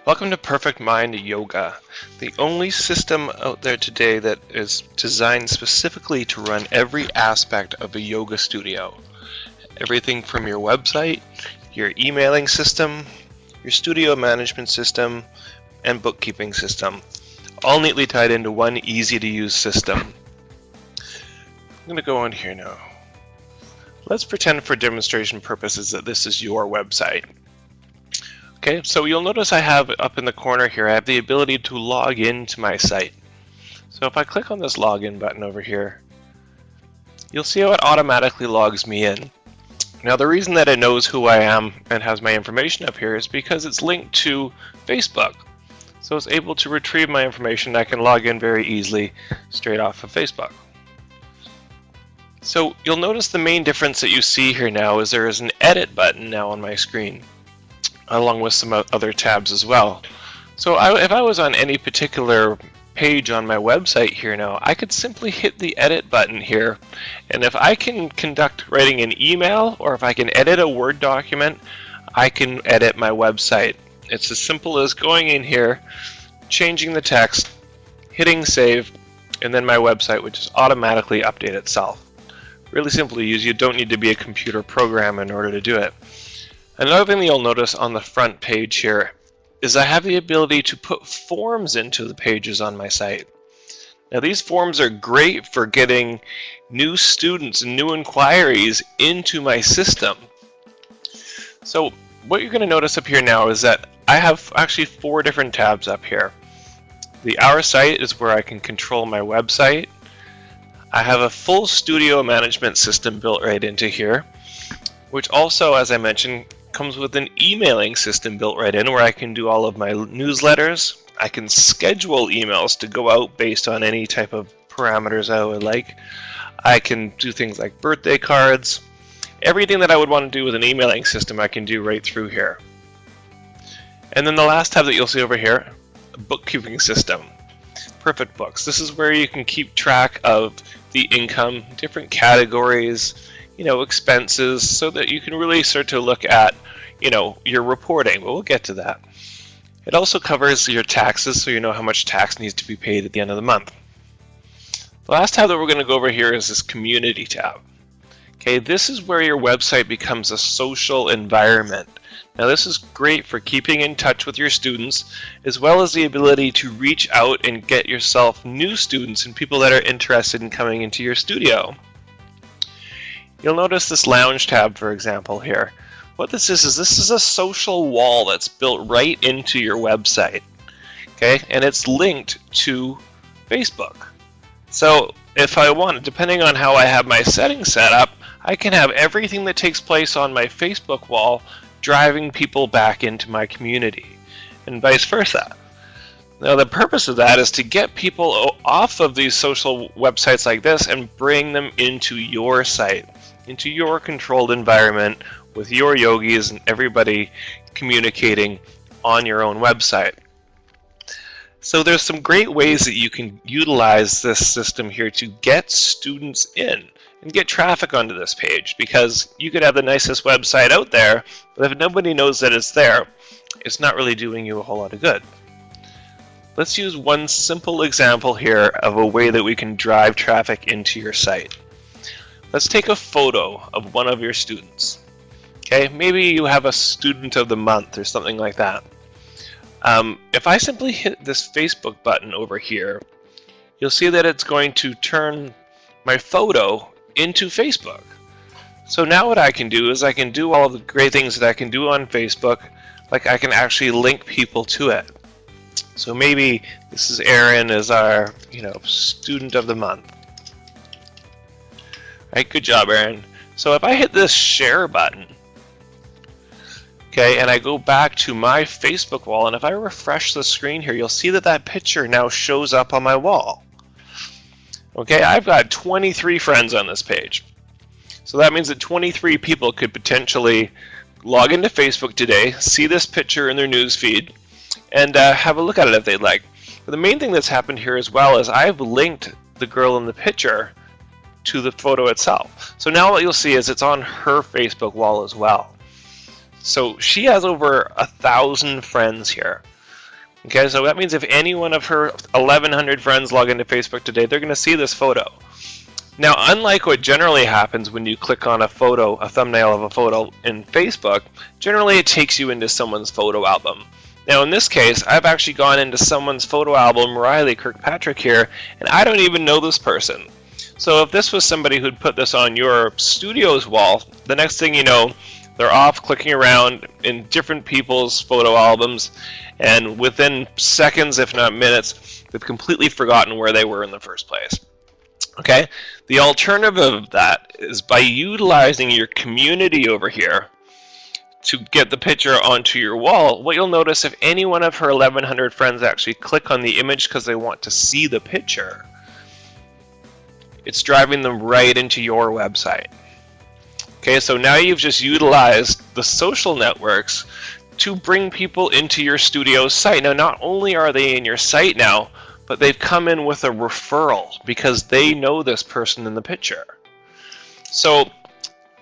Welcome to Perfect Mind Yoga, the only system out there today that is designed specifically to run every aspect of a yoga studio. Everything from your website, your emailing system, your studio management system, and bookkeeping system, all neatly tied into one easy-to-use system. I'm going to go on here now. Let's pretend for demonstration purposes that this is your website. Okay, so you'll notice I have up in the corner here, I have the ability to log into my site. So if I click on this login button over here, you'll see how it automatically logs me in. Now the reason that it knows who I am and has my information up here is because it's linked to Facebook. So it's able to retrieve my information. I can log in very easily straight off of Facebook. So you'll notice the main difference that you see here now is there is an edit button now on my screen, along with some other tabs as well. So if I was on any particular page on my website here now, I could simply hit the edit button here, and if I can conduct writing an email or if I can edit a Word document, I can edit my website. It's as simple as going in here, changing the text, hitting save, and then my website would just automatically update itself. Really simple to use. You don't need to be a computer programmer in order to do it. Another thing that you'll notice on the front page here is I have the ability to put forms into the pages on my site. Now these forms are great for getting new students and new inquiries into my system. So what you're going to notice up here now is that I have actually 4 different tabs up here. The Our Site is where I can control my website. I have a full studio management system built right into here, which also, as I mentioned, comes with an emailing system built right in where I can do all of my newsletters. I can schedule emails to go out based on any type of parameters I would like. I can do things like birthday cards. Everything that I would want to do with an emailing system I can do right through here. And then the last tab that you'll see over here, a bookkeeping system. Perfect Books. This is where you can keep track of the income, different categories, expenses, so that you can really start to look at, your reporting. But we'll get to that. It also covers your taxes, so you know how much tax needs to be paid at the end of the month. The last tab that we're going to go over here is this Community tab. Okay, this is where your website becomes a social environment. Now this is great for keeping in touch with your students, as well as the ability to reach out and get yourself new students and people that are interested in coming into your studio. You'll notice this Lounge tab, for example, here. What this is a social wall that's built right into your website. Okay, and it's linked to Facebook. So if I want, depending on how I have my settings set up, I can have everything that takes place on my Facebook wall driving people back into my community, and vice versa. Now the purpose of that is to get people off of these social websites like this and bring them into your site, into your controlled environment with your yogis and everybody communicating on your own website. So there's some great ways that you can utilize this system here to get students in and get traffic onto this page, because you could have the nicest website out there, but if nobody knows that it's there, it's not really doing you a whole lot of good. Let's use one simple example here of a way that we can drive traffic into your site. Let's take a photo of one of your students. Okay, maybe you have a student of the month or something like that. If I simply hit this Facebook button over here, you'll see that it's going to turn my photo into Facebook. So now what I can do is I can do all the great things that I can do on Facebook, like I can actually link people to it. So maybe this is Aaron as our student of the month. Right, good job, Aaron. So if I hit this share button, okay, and I go back to my Facebook wall, and if I refresh the screen here, you'll see that that picture now shows up on my wall. Okay, I've got 23 friends on this page. So that means that 23 people could potentially log into Facebook today, see this picture in their news feed, and have a look at it if they'd like. But the main thing that's happened here as well is I've linked the girl in the picture to the photo itself. So now what you'll see is it's on her Facebook wall as well. So she has over 1,000 friends here. Okay, so that means if any one of her 1,100 friends log into Facebook today, they're going to see this photo. Now, unlike what generally happens when you click on a photo, a thumbnail of a photo in Facebook, generally it takes you into someone's photo album. Now, in this case, I've actually gone into someone's photo album, Riley Kirkpatrick here, and I don't even know this person. So if this was somebody who'd put this on your studio's wall, the next thing you know, they're off clicking around in different people's photo albums, and within seconds, if not minutes, they've completely forgotten where they were in the first place. Okay? The alternative of that is by utilizing your community over here to get the picture onto your wall. What you'll notice, if any one of her 1,100 friends actually click on the image because they want to see the picture, it's driving them right into your website. Okay, so now you've just utilized the social networks to bring people into your studio's site. Now, not only are they in your site now, but they've come in with a referral because they know this person in the picture. So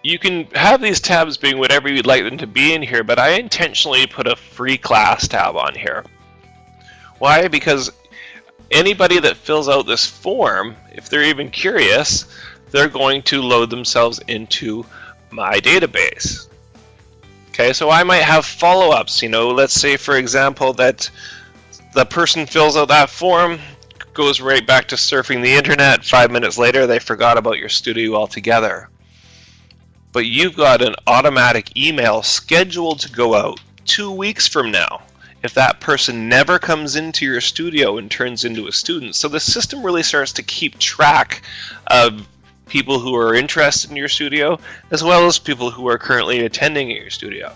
you can have these tabs being whatever you'd like them to be in here, but I intentionally put a free class tab on here. Why? Because anybody that fills out this form, if they're even curious, they're going to load themselves into my database. Okay, so I might have follow-ups. Let's say, for example, that the person fills out that form, goes right back to surfing the internet. 5 minutes later, they forgot about your studio altogether. But you've got an automatic email scheduled to go out 2 weeks from now if that person never comes into your studio and turns into a student. So the system really starts to keep track of people who are interested in your studio, as well as people who are currently attending at your studio.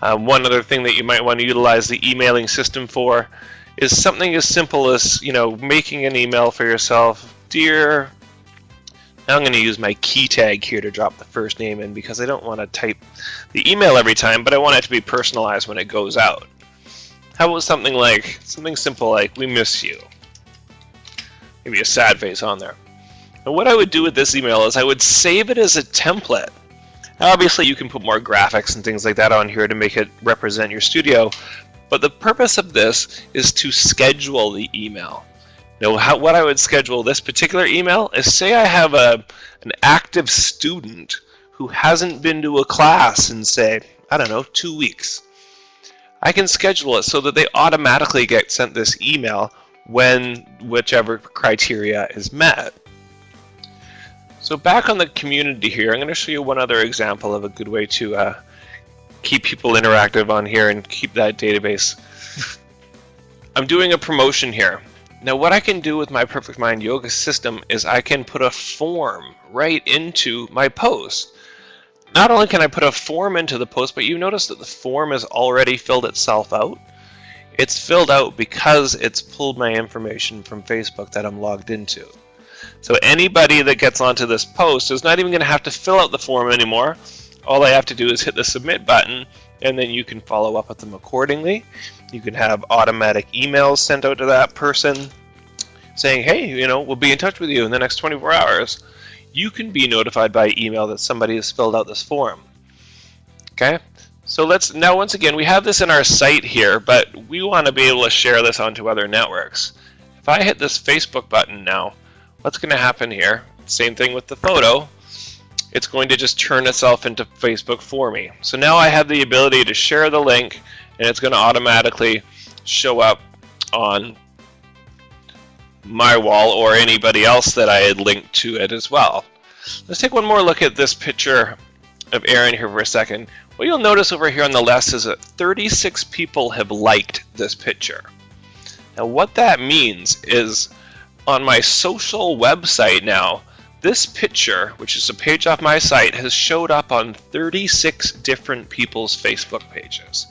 One other thing that you might want to utilize the emailing system for is something as simple as, making an email for yourself. Dear, now I'm going to use my key tag here to drop the first name in because I don't want to type the email every time, but I want it to be personalized when it goes out. How about something simple like, we miss you. Maybe a sad face on there. And what I would do with this email is I would save it as a template. Now, obviously, you can put more graphics and things like that on here to make it represent your studio, but the purpose of this is to schedule the email. Now, what I would schedule this particular email is, say I have an active student who hasn't been to a class in, say, 2 weeks. I can schedule it so that they automatically get sent this email when whichever criteria is met. So back on the community here, I'm going to show you one other example of a good way to keep people interactive on here and keep that database. I'm doing a promotion here. Now what I can do with my Perfect Mind Yoga system is I can put a form right into my post. Not only can I put a form into the post, but you notice that the form has already filled itself out. It's filled out because it's pulled my information from Facebook that I'm logged into. So anybody that gets onto this post is not even going to have to fill out the form anymore. All I have to do is hit the submit button, and then you can follow up with them accordingly. You can have automatic emails sent out to that person saying, hey, we'll be in touch with you in the next 24 hours. You can be notified by email that somebody has filled out this form. Okay? So now once again, we have this in our site here, but we want to be able to share this onto other networks. If I hit this Facebook button now, what's going to happen here? Same thing with the photo. It's going to just turn itself into Facebook for me. So now I have the ability to share the link, and it's going to automatically show up on my wall or anybody else that I had linked to it as well. Let's take one more look at this picture of Aaron here for a second. What you'll notice over here on the left is that 36 people have liked this picture. Now what that means is on my social website now, this picture, which is a page off my site, has showed up on 36 different people's Facebook pages.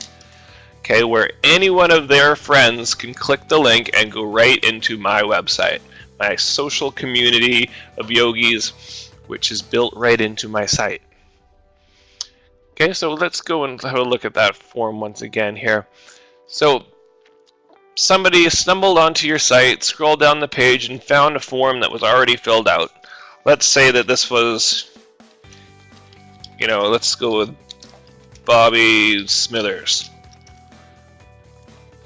Okay, where any one of their friends can click the link and go right into my website, my social community of yogis, which is built right into my site. Okay, so let's go and have a look at that form once again here. So somebody stumbled onto your site, scrolled down the page, and found a form that was already filled out. Let's say that this was, let's go with Bobby Smithers.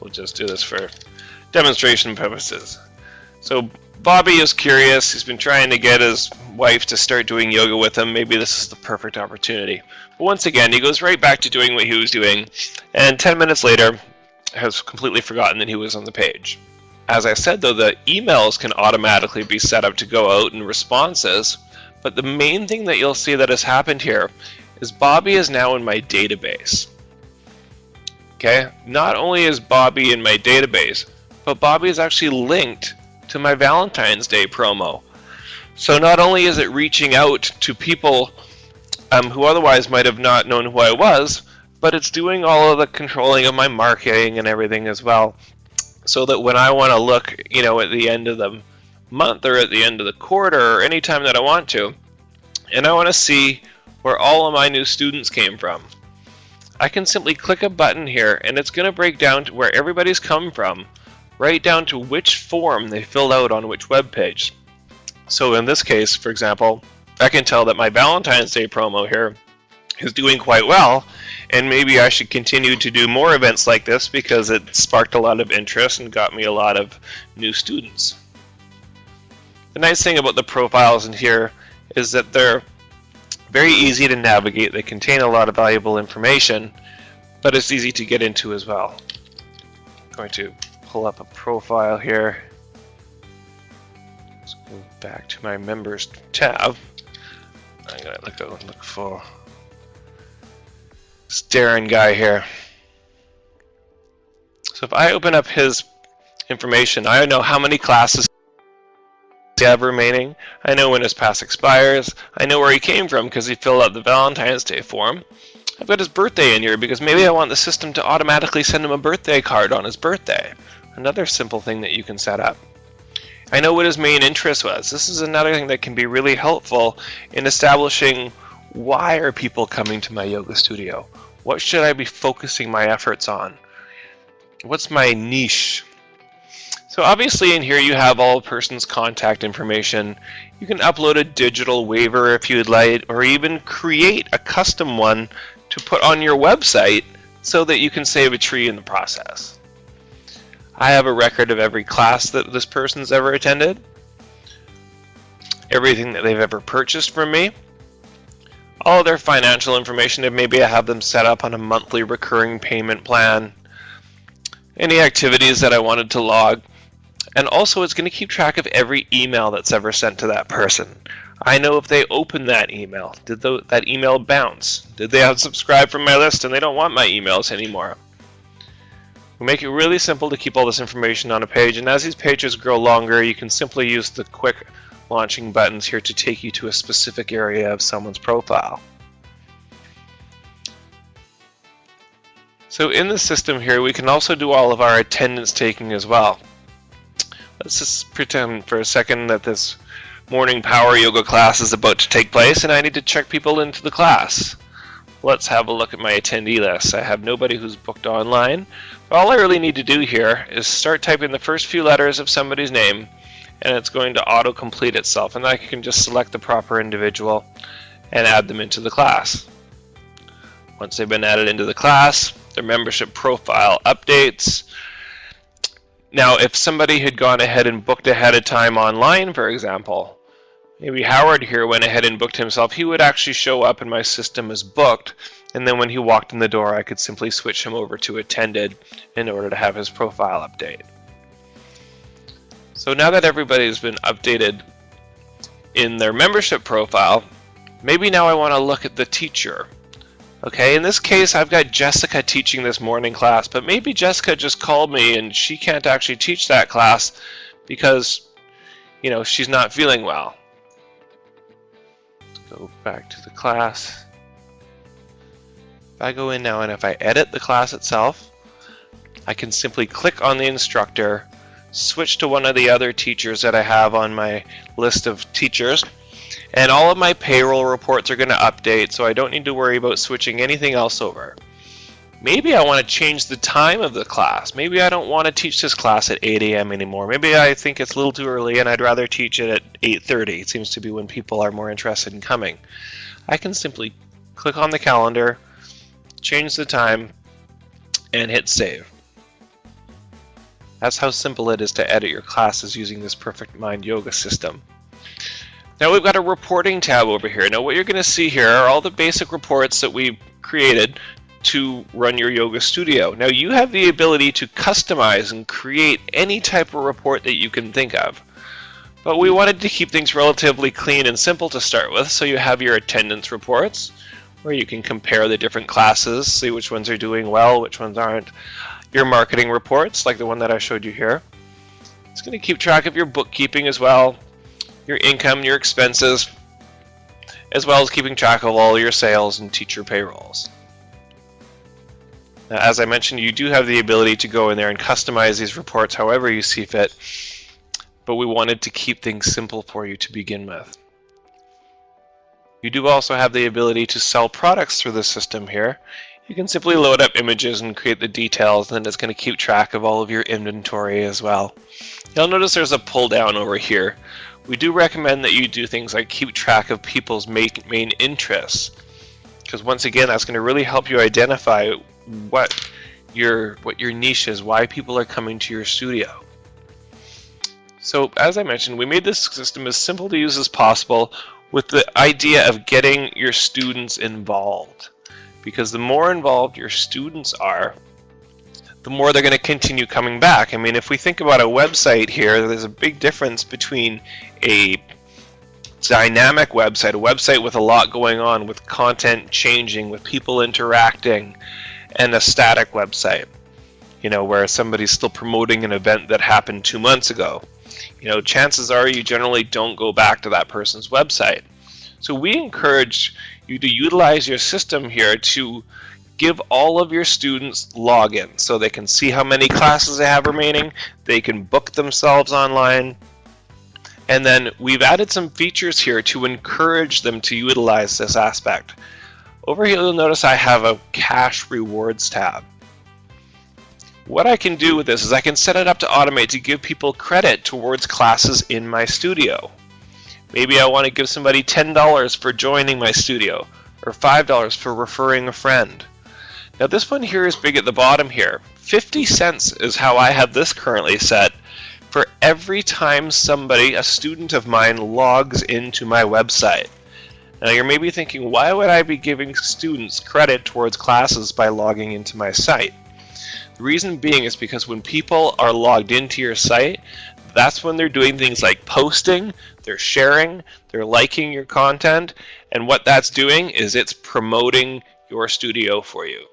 We'll just do this for demonstration purposes. So Bobby is curious. He's been trying to get his wife to start doing yoga with him. Maybe this is the perfect opportunity. But once again, he goes right back to doing what he was doing, and 10 minutes later has completely forgotten that he was on the page. As I said, though, the emails can automatically be set up to go out in responses, but the main thing that you'll see that has happened here is Bobby is now in my database. Okay, not only is Bobby in my database, but Bobby is actually linked to my Valentine's Day promo. So not only is it reaching out to people who otherwise might have not known who I was, but it's doing all of the controlling of my marketing and everything as well. So that when I want to look, at the end of the month or at the end of the quarter or any time that I want to, and I want to see where all of my new students came from, I can simply click a button here and it's going to break down to where everybody's come from, right down to which form they filled out on which web page. So in this case, for example, I can tell that my Valentine's Day promo here is doing quite well, and maybe I should continue to do more events like this because it sparked a lot of interest and got me a lot of new students. The nice thing about the profiles in here is that they're very easy to navigate. They contain a lot of valuable information, but it's easy to get into as well. I'm going to pull up a profile here. Let's go back to my members tab. I'm going to look for this Darren guy here. So if I open up his information, I know how many classes he have remaining. I know when his pass expires. I know where he came from because he filled out the Valentine's Day form. I've got his birthday in here because maybe I want the system to automatically send him a birthday card on his birthday. Another simple thing that you can set up. I know what his main interest was. This is another thing that can be really helpful in establishing why are people coming to my yoga studio? What should I be focusing my efforts on? What's my niche? So obviously in here you have all person's contact information. You can upload a digital waiver if you'd like, or even create a custom one to put on your website so that you can save a tree in the process. I have a record of every class that this person's ever attended, everything that they've ever purchased from me, all of their financial information, if maybe I have them set up on a monthly recurring payment plan, any activities that I wanted to log, and also it's going to keep track of every email that's ever sent to that person. I know if they opened that email, did that email bounce? Did they unsubscribe from my list and they don't want my emails anymore? We make it really simple to keep all this information on a page, and as these pages grow longer, you can simply use the quick launching buttons here to take you to a specific area of someone's profile. So in the system here, we can also do all of our attendance taking as well. Let's just pretend for a second that this morning power yoga class is about to take place and I need to check people into the class. Let's have a look at my attendee list. I have nobody who's booked online. All I really need to do here is start typing the first few letters of somebody's name, and it's going to auto-complete itself, and I can just select the proper individual and add them into the class. Once they've been added into the class, their membership profile updates. Now, if somebody had gone ahead and booked ahead of time online, for example, maybe Howard here went ahead and booked himself, he would actually show up in my system as booked, and then when he walked in the door, I could simply switch him over to attended in order to have his profile update. So now that everybody's been updated in their membership profile, maybe now I want to look at the teacher. Okay, in this case, I've got Jessica teaching this morning class, but maybe Jessica just called me and she can't actually teach that class because, she's not feeling well. Let's go back to the class. If I go in now and if I edit the class itself, I can simply click on the instructor, switch to one of the other teachers that I have on my list of teachers, and all of my payroll reports are going to update, so I don't need to worry about switching anything else over. Maybe I want to change the time of the class. Maybe I don't want to teach this class at 8 a.m. anymore. Maybe I think it's a little too early and I'd rather teach it at 8:30. It seems to be when people are more interested in coming. I can simply click on the calendar, change the time, and hit save. That's how simple it is to edit your classes using this Perfect Mind yoga system. Now we've got a reporting tab over here. Now what you're going to see here are all the basic reports that we created to run your yoga studio. Now you have the ability to customize and create any type of report that you can think of. But we wanted to keep things relatively clean and simple to start with, so you have your attendance reports, where you can compare the different classes, see which ones are doing well, which ones aren't. Your marketing reports, like the one that I showed you here. It's going to keep track of your bookkeeping as well, your income, your expenses, as well as keeping track of all your sales and teacher payrolls. Now, as I mentioned, you do have the ability to go in there and customize these reports however you see fit, but we wanted to keep things simple for you to begin with. You do also have the ability to sell products through the system here. You can simply load up images and create the details, and then it's going to keep track of all of your inventory as well. You'll notice there's a pull down over here. We do recommend that you do things like keep track of people's main interests, because once again, that's going to really help you identify what your niche is, why people are coming to your studio. So as I mentioned, we made this system as simple to use as possible with the idea of getting your students involved. Because the more involved your students are, the more they're going to continue coming back. I mean, if we think about a website here, there's a big difference between a dynamic website, a website with a lot going on, with content changing, with people interacting, and a static website, you know, where somebody's still promoting an event that happened 2 months ago. You know, chances are you generally don't go back to that person's website. So we encourage you to utilize your system here to give all of your students login so they can see how many classes they have remaining, they can book themselves online, and then we've added some features here to encourage them to utilize this aspect. Over here you'll notice I have a cash rewards tab. What I can do with this is I can set it up to automate to give people credit towards classes in my studio. Maybe I want to give somebody $10 for joining my studio, or $5 for referring a friend. Now this one here is big at the bottom here. 50 cents is how I have this currently set for every time somebody, a student of mine, logs into my website. Now you're maybe thinking, why would I be giving students credit towards classes by logging into my site? The reason being is because when people are logged into your site, that's when they're doing things like posting, they're sharing, they're liking your content, and what that's doing is it's promoting your studio for you.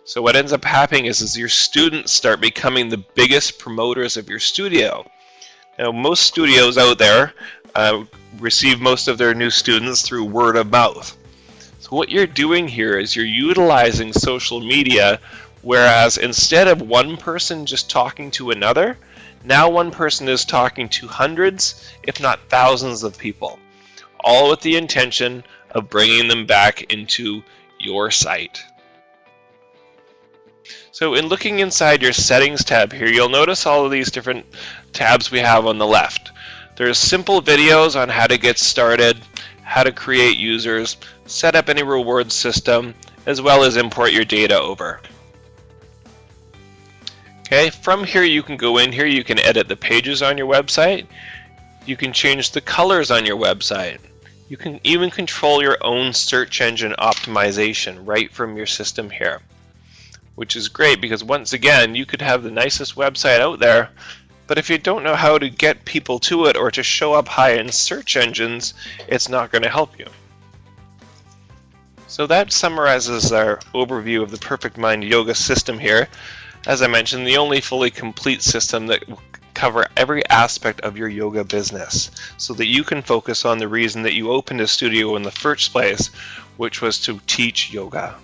So what ends up happening is your students start becoming the biggest promoters of your studio. Now most studios out there receive most of their new students through word of mouth. So what you're doing here is you're utilizing social media, whereas instead of one person just talking to another, now one person is talking to hundreds, if not thousands of people, all with the intention of bringing them back into your site. So in looking inside your settings tab here, you'll notice all of these different tabs we have on the left. There's simple videos on how to get started, how to create users, set up any reward system, as well as import your data over. Okay, from here you can go in here, you can edit the pages on your website, you can change the colors on your website, you can even control your own search engine optimization right from your system here, which is great because once again you could have the nicest website out there, but if you don't know how to get people to it or to show up high in search engines, it's not going to help you. So that summarizes our overview of the Perfect Mind yoga system here. As I mentioned, the only fully complete system that will cover every aspect of your yoga business so that you can focus on the reason that you opened a studio in the first place, which was to teach yoga.